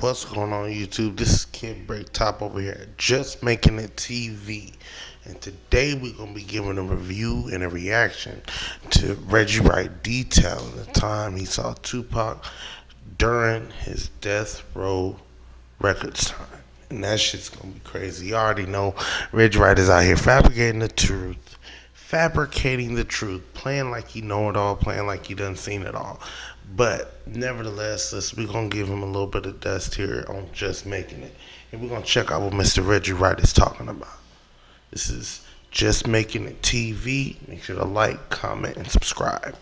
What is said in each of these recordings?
What's going on YouTube? This is Kid Break Top over here at Just Making It TV. And today we're going to be giving a review and a reaction to Reggie Wright detailing the time he saw Tupac during his death row records time. And that shit's going to be crazy. You already know Reggie Wright is out here fabricating the truth, playing like he know it all, playing like he done seen it all. But nevertheless, we're gonna give him a little bit of dust here on Just Making It, and we're gonna check out what Mr. Reggie Wright is talking about. This is Just Making It TV. Make sure to like, comment, and subscribe.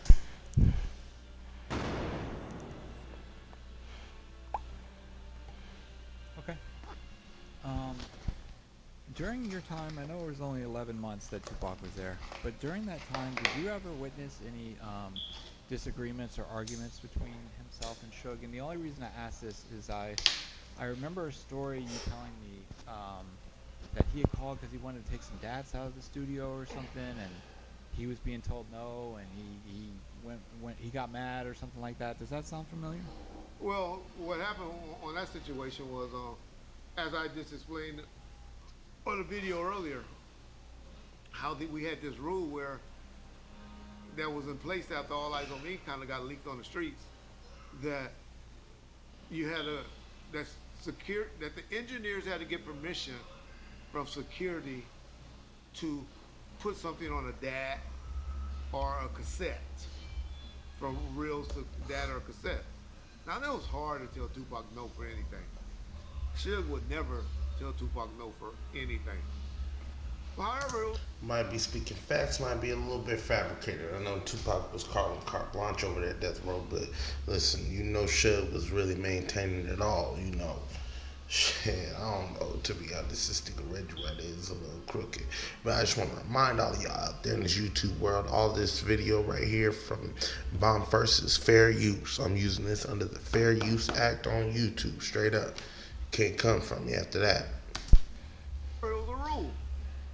Okay. Um, During your time, I know it was only 11 months that Tupac was there, but during that time, did you ever witness any disagreements or arguments between himself and Suge? And the only reason I ask this is I remember a story you telling me that he had called because he wanted to take some dads out of the studio or something, and he was being told no, and he got mad or something like that. Does that sound familiar? Well, what happened on that situation was, as I just explained on the video earlier, how we had this rule where that was in place after All Eyes on Me kind of got leaked on the streets, that you had that the engineers had to get permission from security to put something on a DAT or a cassette, from reels to DAT or cassette. Now that was hard to tell Tupac no for anything. Suge would never tell Tupac no for anything. However, Might be speaking facts, might be a little bit fabricated. I know Tupac was calling carte blanche over that death row, but listen, you know Suge was really maintaining it all, you know. Shit, I don't know. To be honest, this nigga Reggie Wright is a little crooked. But I just want to remind all of y'all out there in this YouTube world, all this video right here from Bomb First is fair use. I'm using this under the Fair Use Act on YouTube, straight up. Can't come from me after that. it was a rule.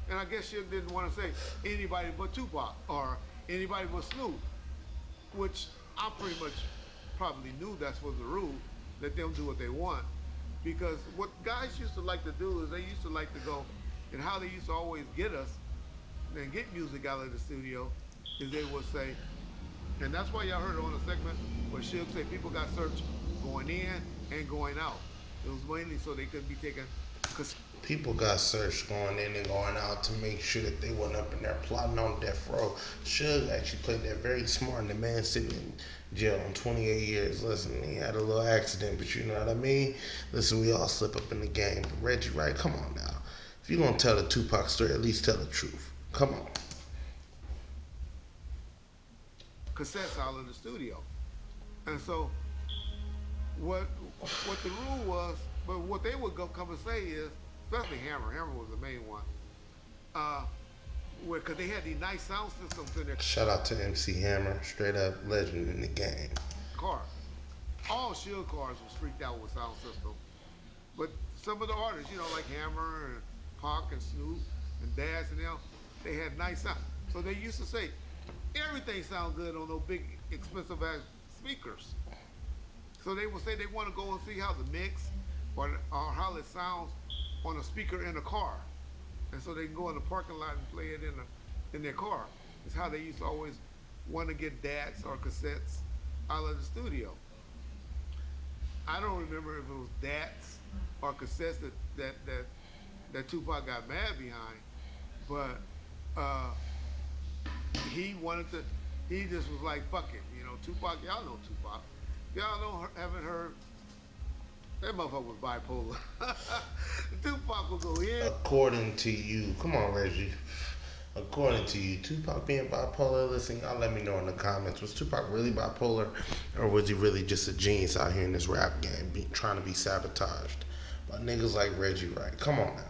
And I guess Suge didn't want to say anybody but Tupac or anybody but Snoop, which I pretty much probably knew that was the rule. Let them do what they want. Because what guys used to like to do is they used to like to go, and how they used to always get us and get music out of the studio is they would say, and that's why y'all heard it on the segment where Suge said people got searched going in and going out. It was mainly so they couldn't be taken. People got searched going in and going out to make sure that they wasn't up in there plotting on death row. Suge actually played that very smart, and the man sitting in jail on 28 years. Listen, he had a little accident, but you know what I mean? Listen, we all slip up in the game. But Reggie Wright, come on now. If you're going to tell the Tupac story, at least tell the truth. Come on. Cassettes out in the studio. And so what the rule was, but what they would come and say is, especially Hammer was the main one, because they had these nice sound systems in their Shout out to MC Hammer, straight up legend in the game. car. All Suge cars was freaked out with sound system. But some of the artists, you know, like Hammer and Pac and Snoop and Daz and them, they had nice sound. So they used to say, everything sounds good on those big, expensive ass speakers. So they would say they want to go and see how the mix or how it sounds on a speaker in a car. And so they can go in the parking lot and play it in their car. It's how they used to always want to get DATs or cassettes out of the studio. I don't remember if it was DATs or cassettes that Tupac got mad behind, but he just was like, fuck it, you know, Tupac, y'all know Tupac. Haven't heard, that motherfucker was bipolar. Tupac will go in. According to you, come on, Reggie. According to you, Tupac being bipolar, listen, y'all let me know in the comments. Was Tupac really bipolar, or was he really just a genius out here in this rap game, trying to be sabotaged by niggas like Reggie Wright? Come on now.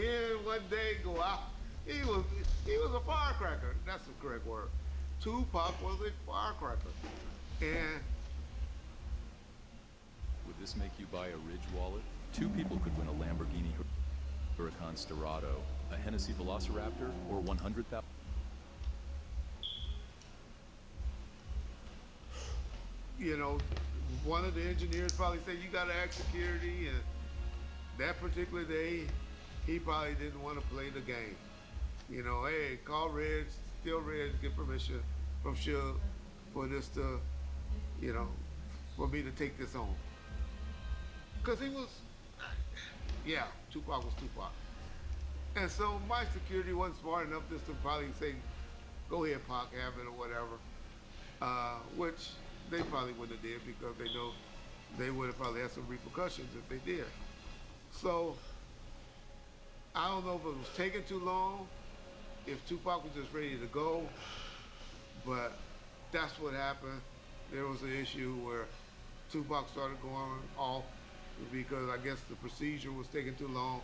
In one day, go out. He was a firecracker. That's the correct word. Tupac was a firecracker. And would this make you buy a Ridge wallet? Two people could win a Lamborghini Huracan Sterrato, a Hennessy Velociraptor, or 100,000. you know, one of the engineers probably said, you gotta ask security, and that particular day, he probably didn't want to play the game. You know, hey, call Reg, still Reg, get permission from Suge for this to, you know, for me to take this on. Cause he was, yeah, Tupac was Tupac. And so my security wasn't smart enough just to probably say, go ahead, Pac, have it or whatever. Which they probably wouldn't have did because they know they would have probably had some repercussions if they did. So I don't know if it was taking too long, if Tupac was just ready to go, but that's what happened. There was an issue where Tupac started going off because I guess the procedure was taking too long.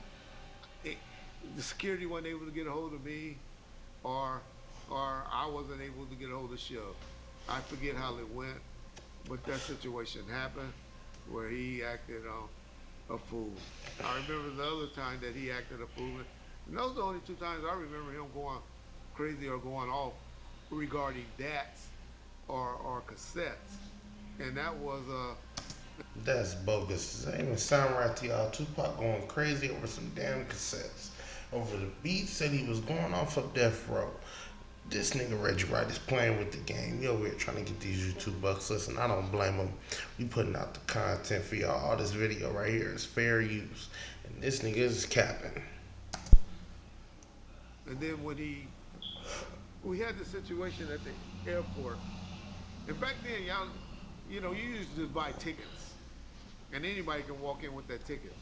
The security wasn't able to get a hold of me, or I wasn't able to get a hold of Suge. I forget how it went, but that situation happened where he acted a fool. I remember the other time that he acted a fool, and those are the only two times I remember him going crazy or going off regarding DATs or cassettes, and that was That's bogus. That even sound right to y'all. Tupac going crazy over some damn cassettes. Over the beats that he was going off of Death Row. This nigga Reggie Wright is playing with the game. Yo, we're trying to get these YouTube bucks. Listen, I don't blame him. We putting out the content for y'all. All this video right here is fair use. And this nigga is capping. And then when we had the situation at the airport, and back then, y'all, you know, you used to buy tickets, and anybody can walk in with that ticket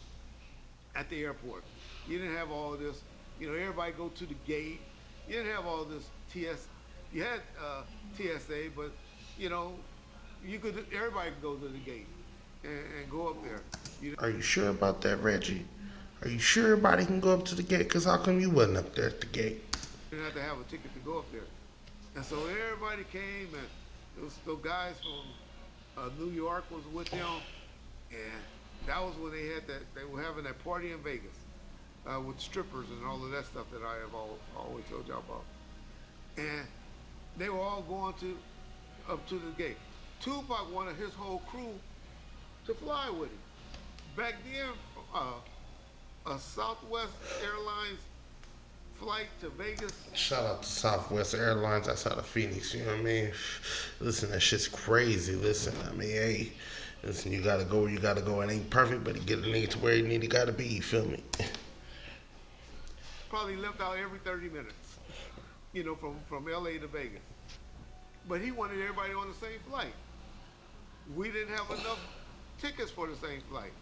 at the airport. You didn't have all of this, you know, everybody go to the gate. You didn't have all this you had TSA, but, you know, everybody could go to the gate and go up there. Are you sure about that, Reggie? Are you sure everybody can go up to the gate? Because how come you wasn't up there at the gate? You didn't have to have a ticket to go up there. And so everybody came, and it was the guys from New York was with them, and that was when they were having that party in Vegas with strippers and all of that stuff that I have always told y'all about. And they were all going up to the gate. Tupac wanted his whole crew to fly with him. Back then, a Southwest Airlines flight to Vegas. Shout out to Southwest Airlines. That's out of Phoenix. You know what I mean? Listen, that shit's crazy. Listen, I mean, hey, listen, you gotta go where you gotta go. It ain't perfect, but it get a nigga to where you need to gotta be. You feel me? Probably left out every 30 minutes, you know, from LA to Vegas. But he wanted everybody on the same flight. We didn't have enough tickets for the same flight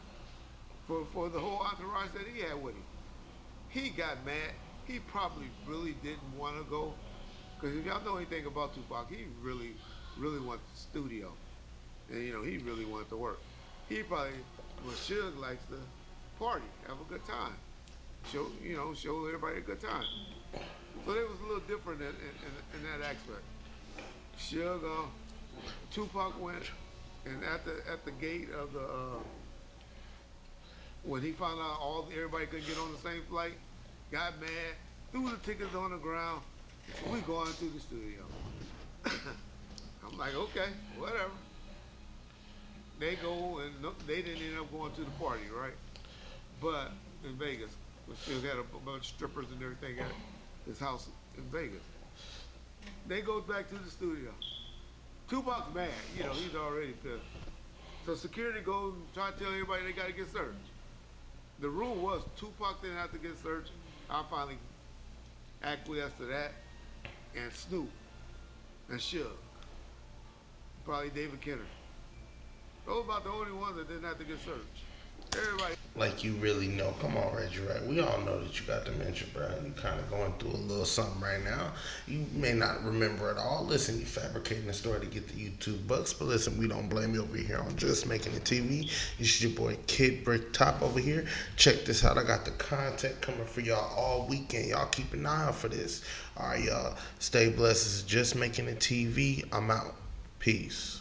for the whole entourage that he had with him. He got mad. He probably really didn't want to go, because if y'all know anything about Tupac, he really wanted the studio, and you know, he really wanted to work. He probably, well, Suge likes to party, have a good time, show everybody a good time. So it was a little different in that aspect. Suge, Tupac went, and at the gate of the when he found out everybody couldn't get on the same flight, got mad, threw the tickets on the ground. So we going to the studio. I'm like, okay, whatever. They go, and they didn't end up going to the party, right? But in Vegas, we still had a bunch of strippers and everything at his house in Vegas. They go back to the studio. Tupac's mad, you know, he's already pissed. So security goes and try to tell everybody they got to get searched. The rule was Tupac didn't have to get searched. I finally acquiesced to that, and Snoop, and Suge, probably David Kenner. Those were about the only ones that didn't have to get searched. Everybody. Like you really know. Come on, Reggie Wright. We all know that you got dementia, bro. You kind of going through a little something right now. You may not remember it all. Listen, you fabricating a story to get the YouTube bucks, but listen, we don't blame you over here on Just Making It TV. It's your boy Kid Brick Top over here. Check this out. I got the content coming for y'all all weekend. Y'all keep an eye out for this. All right, y'all. Stay blessed. It's Just Making It TV. I'm out. Peace.